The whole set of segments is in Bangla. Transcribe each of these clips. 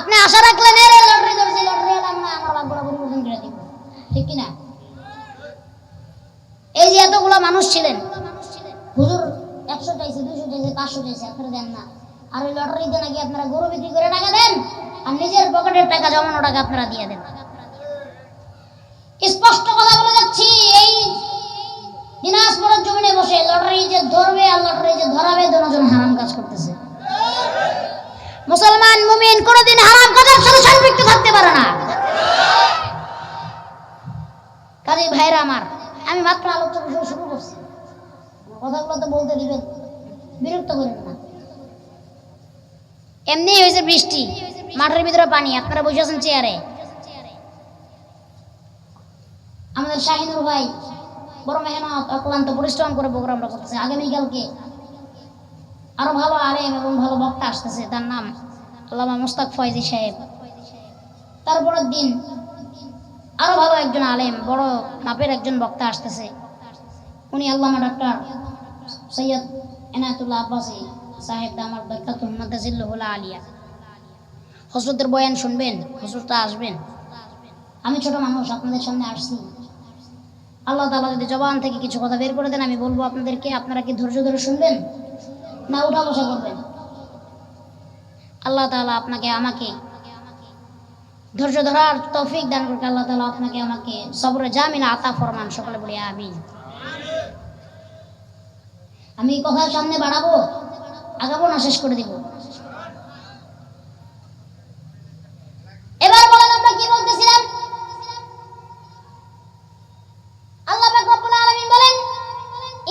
আপনি আশা রাখলেন এর লটারি ধরছি, লটারি হলে আমরা আমার ভাগ্যটা পরিবর্তন করে দিব, ঠিক কি না? এই যে এতগুলা মানুষ ছিলেন, হুজুর 100 চাইছে, 200 চাইছে, 500 চাইছে, আপনারা দেন না। আর ওই লটারিতে নাকি আপনারা গরু বিক্রি করে টাকা দেন, আর নিজের পকেটের টাকা জমানো টাকা আপনারা দিয়ে দেন। স্পষ্ট কথা বলে যাচ্ছি, এই দিনাজপুরের জমিনে বসে লটারি যে ধরবে আর লটারি যে ধরাবে দুজন হারাম কাজ করতেছে। মুসলমান মুমিন কোনোদিন হারাম কাজের সাথে সম্পৃক্ত থাকতে পারে না। কাজী ভাইরা আমার, আমি মাত্র আলোচনা শুরু করছি, কথাগুলো তো বলতে দিবেন, বিরক্ত করেন না। এমনি হয়েছে বৃষ্টি, মাঠের ভিতরে পানি, আপনারা বসে আছেন চেয়ারে। আমাদের শাহিনুর ভাই বড় মেহনত অক্লান্ত পরিশ্রম করে প্রোগ্রামটা করতেছে। আগামীকালকে আরো ভালো আলেম এবং ভালো বক্তা আসতেছে, তার নাম আল্লামা মুস্তাক ফয়জি সাহেব। তারপরের দিন আরো ভালো একজন আলেম, বড় মাপের একজন বক্তা আসতেছে, উনি আল্লামা ডক্টর সৈয়দ এনায়েতুল্লাহ আব্বাসী সাহেব দামাত বারাকাতুহু মাদাজিল্লাহুল আলিয়া। হযরতের বয়ান শুনবেন, হযরতটা আসবেন। আমি ছোট মানুষ, আপনাদের সামনে আসছি। আল্লাহ তাআলা যদি জবান থেকে কিছু কথা বের করে দেন, আমি বলবো আপনাদেরকে, আপনারা কি ধৈর্য ধরে শুনবেন না উঠা বসা করবেন? আল্লাহ তাআলা আপনাকে আমাকে ধৈর্য ধরার তৌফিক দান করুক। আল্লাহ তাআলা আপনাকে আমাকে সবরে জামিলা আতা ফরমান, সকলে বলি আমিন। আমি কথার সামনে বাড়াবো, আগাবো না শেষ করে দিব? এবার বলেন আমরা কি বলতেছিলাম? আল্লাহ পাক রব্বুল আলামিন বলেন,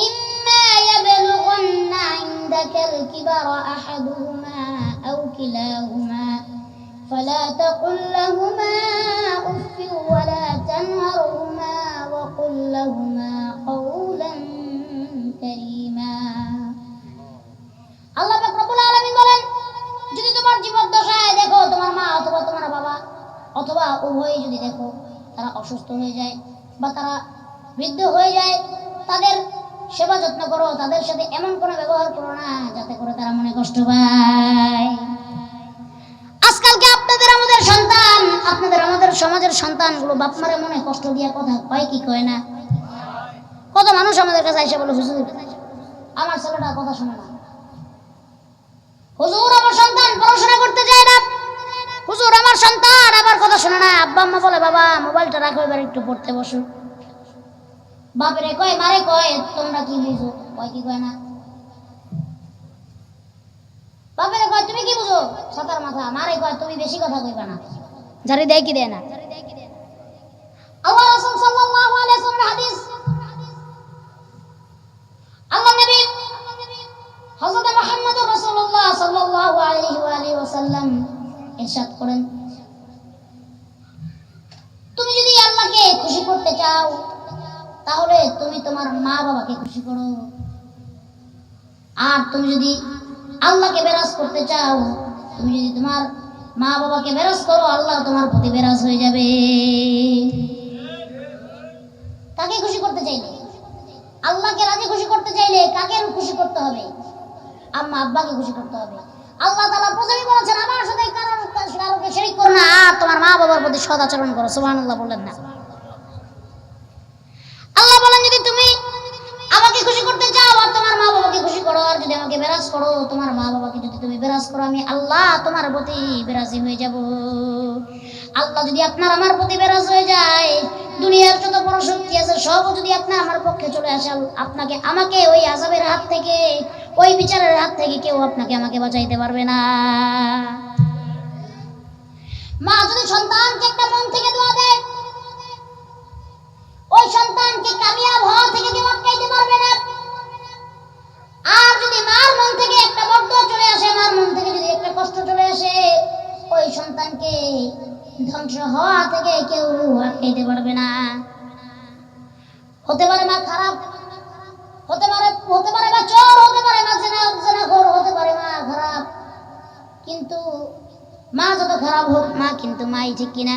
ইম্মা ইয়াবলুগান্না ইনদাকাল কিবারা আহাদুহুমা আও কিলাহুমা ফালা তাকুল লাহুমা উফফিন ওয়ালা তানহারহুমা ওয়া কুল লাহুমা কাওলান কারীমা। আল্লাহ পাক রব্বুল আলামিন বলেন, যদি তোমার জীবদ্দশায় দেখো তোমার মা অথবা তোমার বাবা অথবা উভয়ই যদি দেখো তারা অসুস্থ হয়ে যায় বা তারা বৃদ্ধ হয়ে যায়, তাদের সেবা যত্ন করো, তাদের সাথে এমন কোনো ব্যবহার করো না যাতে করে তারা মনে কষ্ট পায়। আজকালকে আপনাদের আমাদের সন্তান, আপনাদের আমাদের সমাজের সন্তানগুলো বাপ মারে মনে কষ্ট দিয়ে কথা কয় কি কয় না? কত মানুষ আমাদের কাছে এসে বলে, হুজুর আমার ছেলেটা কথা শোনে না, হুজুর আমার সন্তান পড়াশোনা করতে যায় না, হুজুর আমার সন্তান আমার কথা শোনে না। আব্বা আম্মা বলে, বাবা মোবাইলটা রাখো, এবার একটু পড়তে বসো। বাপরে কয়, মারে কয়, তোমরা কি বুঝো? কয় কি কয় না? বাপরে কয়, তুমি কি বুঝো? ছাতার মাথা। মারে কয়, তুমি বেশি কথা কইবা না। জারি দেয় কি দেয় না? আল্লাহ রাসূল সাল্লাল্লাহু আলাইহি ওয়াসাল্লাম হাদিস, আল্লাহ নবী হযরত মুহাম্মদুর রাসূলুল্লাহ সাল্লাল্লাহু আলাইহি ওয়াসাল্লাম ইরশাদ করেন, তুমি যদি আল্লাহকে খুশি করতে চাও তাহলে তুমি তোমার মা বাবাকে খুশি করো, আর তুমি যদি আল্লাহকে বেরাজ করতে চাও, তুমি যদি তোমার মা বাবাকে বেরাজ করো, আল্লাহ তোমার প্রতি বেরাজ হয়ে যাবে। কাকে খুশি করতে চাইলে? আল্লাহকে রাজি খুশি করতে চাইলে কাকে খুশি করতে হবে? আম্মা আব্বাকে খুশি করতে হবে। আল্লাহ তাআলা প্রথমেই বলেছেন, আমার সাথে কারোকে শিরক করো না, আর তোমার মা বাবার প্রতি সৎ আচরণ করো। সুবহানাল্লাহ বললেন না? আল্লাহ বলেন, যদি তুমি আমাকে খুশি করতে চাও আর তোমার মা বাবাকে খুশি করো, আর যদি আমাকে বেরাজ করো, তোমার মা বাবাকে যদি তুমি বেরাজ করো, আমি আল্লাহ তোমার প্রতি বেরাজি হয়ে যাব। আল্লাহ যদি আপনার আমার প্রতি বেরাজ হয়ে যায়, দুনিয়ার যত বড় শক্তি আছে সব যদি আপনার আমার পক্ষে চলে আসে, আপনাকে আমাকে ওই আযাবের হাত থেকে, ওই বিচারের হাত থেকে কেউ আপনাকে আমাকে বাঁচাইতে পারবে না। মা যদি সন্তানকে একটা মন থেকে দোয়া দেয়, ওই সন্তানকে কামিয়াব হওয়া থেকে কেউ আটকাইতে পারবে না। আর যদি মার মন থেকে একটা বদদোয়া চলে আসে, মার মন থেকে যদি একটা কষ্ট চলে আসে, ওই সন্তানকে ধ্বংস হওয়া থেকে কেউ আটকাইতে পারবে না। হতে পারে মা খারাপ, হতে পারে মা চোর, হতে পারে মা জিনাখোর, হতে পারে মা খারাপ, কিন্তু মা যত খারাপ হোক মা কিন্তু মাই, ঠিক কিনা?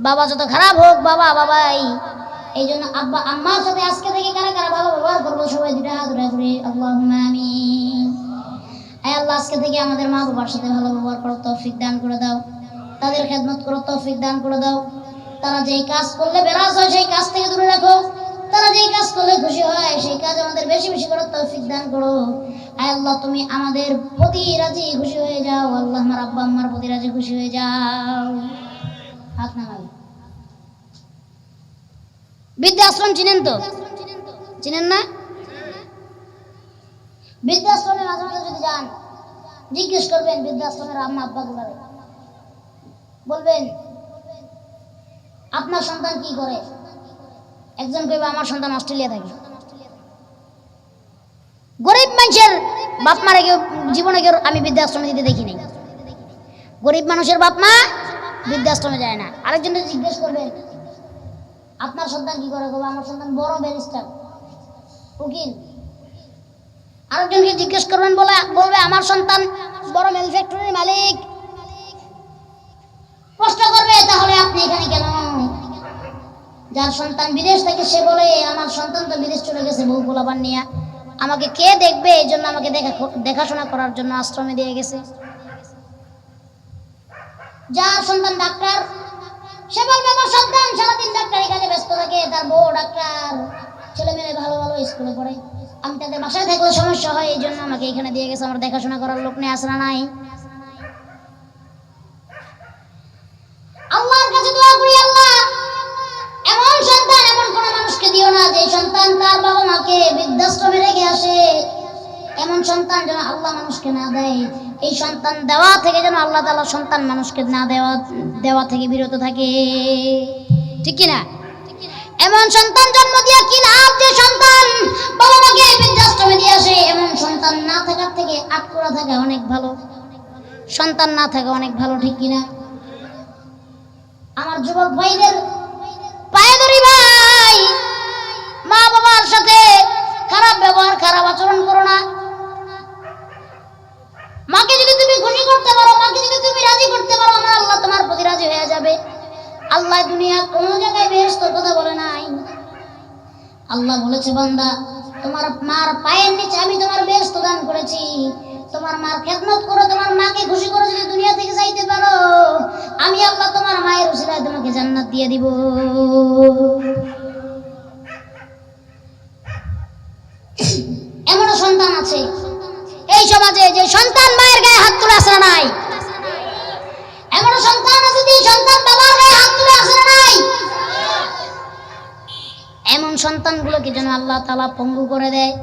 বাবা যত খারাপ হোক বাবা বাবাই। এই জন্য আব্বা আম্মার সাথে আজকে থেকে কারা কারা ভালো ব্যবহার করবো, সবাই দুটা হাত উঠে করে আল্লাহুম্মা আমিন। হ্যাঁ আল্লাহ, আজকে থেকে আমাদের মা বাবার সাথে ভালো ব্যবহার করার তৌফিক দান করে দাও, তাদের খেদমত করার তৌফিক দান করে দাও। তারা যেই কাজ করলে বেরাজ হয় সেই কাজ থেকে দূরে রাখো, তারা যেই কাজ করলে খুশি হয় সেই কাজ আমাদের বেশি বেশি করার তৌফিক দান করো। আয় আল্লাহ, তুমি আমাদের প্রতি রাজি খুশি হয়ে যাও। আল্লাহ, আমার আব্বা আম্মার প্রতি রাজি খুশি হয়ে যাও। হাত নামাই। বৃদ্ধাশ্রম চিনেন তো? চিনেন না? বৃদ্ধাশ্রমে মাঝে মাঝে যদি যান, জিজ্ঞেস করবেন বৃদ্ধাশ্রমের আম্মা আব্বা গুলারে, বলবেন আপনার সন্তান কি করে? একজন কইবে আমার সন্তান অস্ট্রেলিয়া থাকে। গরিব মানুষের বাপ মারে কেউ জীবনে কেউ আমি বৃদ্ধাশ্রমে দিতে দেখি নাই। গরিব মানুষের বাপ মা বৃদ্ধাশ্রমে যায় না। আরেকজনকে জিজ্ঞেস করবেন আপনার সন্তান কি করে? কবে আমার সন্তান বড় ব্যারিস্টার, উকিল। আরেকজনকে জিজ্ঞেস করবেন, বলবে আমার সন্তান বড় ম্যানুফ্যাক্চারির মালিক। প্রশ্ন করবে তাহলে আপনি এখানে কেন? যার সন্তান বিদেশ থেকে সে বলে আমার সন্তান তো বিদেশ চলে গেছে বউ পোলাপান নিয়ে, আমাকে কে দেখবে, এই জন্য আমাকে দেখাশোনা করার জন্য আশ্রমে দিয়ে গেছে। যার সন্তান ডাক্তার সে বলবে আমার সন্তান সারাদিন ডাক্তারি কাজে ব্যস্ত থাকে, তার বউ ডাক্তার, ছেলে মেয়ে ভালো ভালো স্কুলে পড়ে, আমি তাদের বাসায় থাকলে সমস্যা হয়, এই জন্য আমাকে এখানে দিয়ে গেছে। আমার দেখাশোনা করার লোক নেই, আসরা নাই। আল্লাহর কাছে দোয়া করি, আল্লাহ এমন সন্তান এমন কোন মানুষকে দিও না যে সন্তান তার বাবা মাকে বৃদ্ধাশ্রমে রেখে আসে। এমন সন্তান যেন আল্লাহ মানুষকে না দেয়। এই সন্তান দেওয়া থেকে যেন আল্লাহ তাআলা সন্তান মানুষকে না দেওয়া থেকে বিরত থাকে, ঠিক কি না? এমন সন্তান জন্ম দিয়া কি লাভ যে সন্তান বাবা মাকে বৃদ্ধাশ্রমে দিয়ে আসে? এমন সন্তান না থাকার থেকে আটকরা থাকা অনেক ভালো, সন্তান না থাকা অনেক ভালো, ঠিক কিনা? আমার যুবক ভাইদের পায়ে ধরি, ভাই মা বাবার সাথে খারাপ ব্যবহার খারাপ আচরণ করো না। মাকে যদি তুমি খুশি করতে পারো, মাকে যদি তুমি রাজি করতে পারো, আমার আল্লাহ তোমার প্রতি রাজি হয়ে যাবে। আল্লাহ দুনিয়া কোন জায়গায় বেহেশতের কথা বলে নাই। আল্লাহ বলেছে বান্দা তোমার মার পায়ের নিচে আমি তোমার বেহেশত দান করেছি, তোমার মার খেদমত করো, তোমার মাকে খুশি করে যদি দুনিয়া থেকে যাইতে পারো, আমি আল্লাহ তোমার মায়ের উসিলায় তোমাকে জান্নাত দিয়ে দিব। এমন সন্তান আছে এই সমাজে যে সন্তান মায়ের গায়ে হাত তুলে আসে নাই। এমন সন্তান আছে যে সন্তান বাবার গায়ে হাত তুলে আসে নাই। এমন সন্তানগুলোকে যেন আল্লাহ তাআলা পঙ্গু করে দেয়।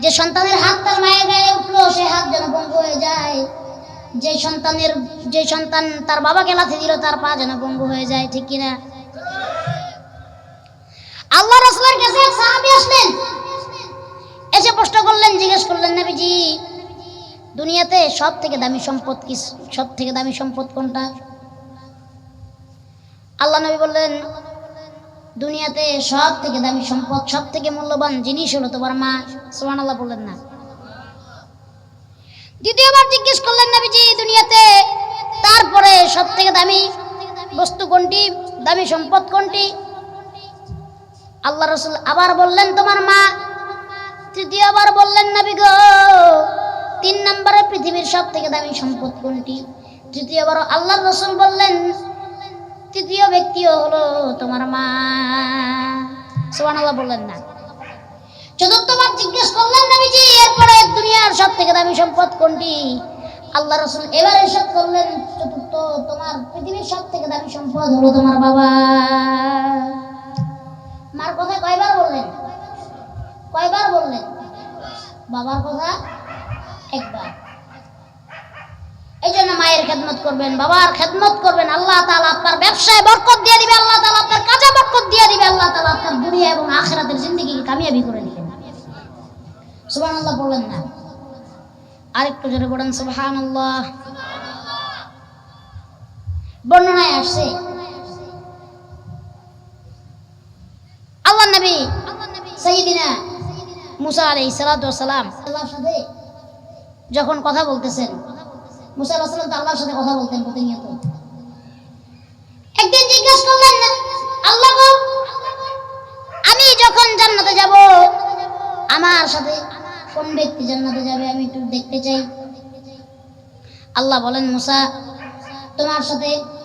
যে সন্তানের হাত তার মায়ের গায়ে উঠলো সে হাত যেন পঙ্গু হয়ে যায়। যে সন্তান তার বাবাকে লাথি দিল তার পা যেন পঙ্গু হয়ে যায়, ঠিক কিনা? আল্লাহ রাসূলের কাছে এক সাহাবী আসলেন, এসে প্রশ্ন করলেন, জিজ্ঞেস করলেন নবীজি দুনিয়াতে সব থেকে দামি সম্পদ কি? সব থেকে দামি সম্পদ কোনটা? আল্লাহ নবী বললেন দুনিয়াতে সব থেকে দামি সম্পদ, সব থেকে মূল্যবান জিনিস হলো তোমার মা। সুবহানাল্লাহ বললেন না? দ্বিতীয়বার জিজ্ঞেস করলেন নবীজি দুনিয়াতে তারপরে সব থেকে দামি বস্তু কোনটি, দামি সম্পদ কোনটি? আল্লাহ রাসূল আবার বললেন তোমার মা। তৃতীয়বার বললেন নবী গো 3 নম্বরে পৃথিবীর সব থেকে দামি সম্পদ কোনটি? তৃতীয়বার আল্লাহর রাসূল বললেন তৃতীয় ব্যক্তিও হলো তোমার মা। সুবহানাল্লাহ বললেন না? চতুর্থবার জিজ্ঞেস করলেন নবীজি এরপরে দুনিয়ার সব থেকে দামি সম্পদ কোনটি? আল্লাহ রাসূল এবার ইরশাদ করলেন চতুর্থ তোমার পৃথিবীর সব থেকে দামি সম্পদ হলো তোমার বাবা। মার কথা কয়বার বললেন? কয়বার বললেন? বাবার কথা একবার। এই জন্য মায়ের খেদমত করবেন, বাবার খেদমত করবেন, আল্লাহ তাআলা আপনার ব্যবসায় বরকত দিয়ে দিবে, আল্লাহ তাআলা আপনার কাজে বরকত দিয়ে দিবে, আল্লাহ তাআলা আপনার দুনিয়া এবং আখিরাতের জিন্দেগিকে কামিয়াবি করে দিবেন। সুবহানাল্লাহ বলেন না? আরেকটু জোরে বলেন সুবহানাল্লাহ। বর্ণনায় আসছে আল্লাহর নবী সাইয়্যিদিনা মুসা আলাইহিস সালাতু ওয়াস সালাম আল্লাহর সাথে যখন কথা বলতেছেন, মুসা আলাইহিস সালাম আল্লাহর সাথে কথা বলতেন প্রতিনিয়ত। একদিন জিজ্ঞেস করলেন আল্লাহ গো আমি যখন জান্নাতে যাব আমার সাথে কোন ব্যক্তি জান্নাতে যাবে আমি একটু দেখতে চাই। আল্লাহ বলেন মুসা তোমার সাথে